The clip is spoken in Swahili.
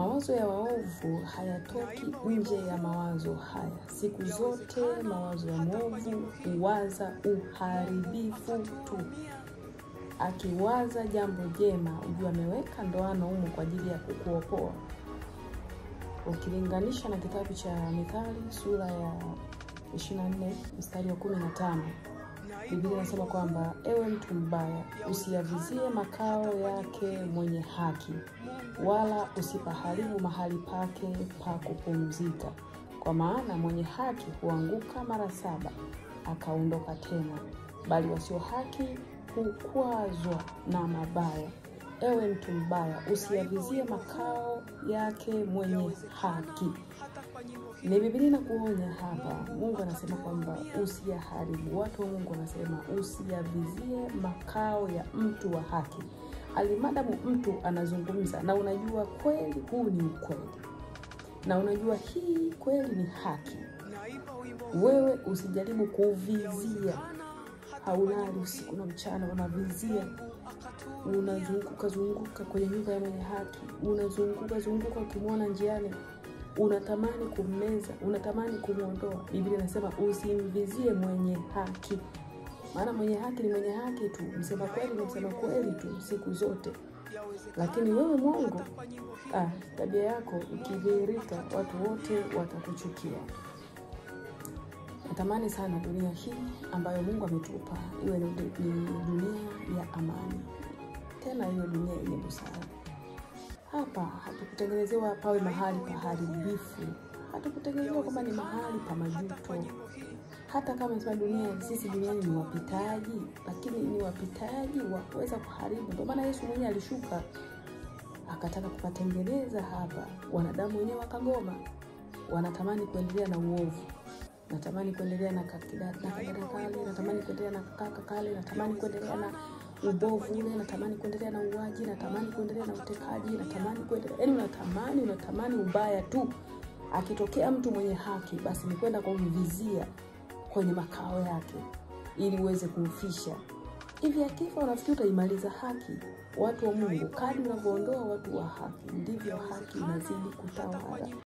Mawazo ya waovu hayatoki nje ya mawazo haya. Siku zote mawazo ya mwovu huwaza uharibifu tu. Akiwaza jambo jema, ujue ameweka ndoano humo kwa ajili ya kukuokoa. Ukilinganisha na kitabu cha Mithali sura ya 24 mstari wa 15. Biblia inasema kwamba ewe mtu mbaya, usiyavizie makao yake mwenye haki, wala usipaharibu mahali pake pa kupumzika. Kwa maana mwenye haki huanguka mara 7 akaondoka tena, bali wasio haki hukwazwa na mabaya. Ewe mtu mbaya, usiyavizie makao yake mwenye haki. Ni Biblia inakuonya hapa. Mungu anasema kwamba usiyaharibu. Watu wa Mungu wanasema usiyavizie makao ya mtu wa haki. Alimadamu mtu anazungumza na unajua kweli huu ni ukweli, na unajua hii kweli ni haki, wewe usijaribu kuvizia. Haulali usiku na mchana unavizia, unazunguka kwenye nyumba ya mwenye haki, unazunguka ukimwona njiani, unatamani kummeza, unatamani kumuondoa. Biblia inasema usimvizie mwenye haki. Maana mwenye haki ni mwenye haki tu, msema kweli tu siku zote. Lakini wewe mwongo, tabia yako ikidhihirika, watu wote watakuchukia. Natamani sana dunia hii ambayo Mungu ametupa iwe ni dunia ya amani. Tena hiyo dunia yenye busara. Hapa hatukutengenezewa pawe mahali pa haribifu. Hatukutengenezewa kama ni mahali pa majuto. Hata kama sisi duniani ni wapitaji, lakini ni wapitaji wa kuweza kuharibu. Ndio maana Yesu mwenyewe alishuka akataka kupatengeneza hapa. Wanadamu wenyewe wakagoma, wanatamani kuendelea na uovu. Natamani kuendelea na kakidada kale, natamani kuendelea na kaka kale, natamani kuendelea na ubovu ule, natamani kuendelea na uwaji, natamani kuendelea na utekaji, natamani kuendelea. Yaani unatamani ubaya tu. Akitokea mtu mwenye haki, basi ni kwenda kumvizia kwenye makao yake ili uweze kumfisha. Hivi akifa unafikiri utaimaliza haki? Watu wa Mungu, kadri unavyoondoa watu wa haki, ndivyo haki inazidi kutawala.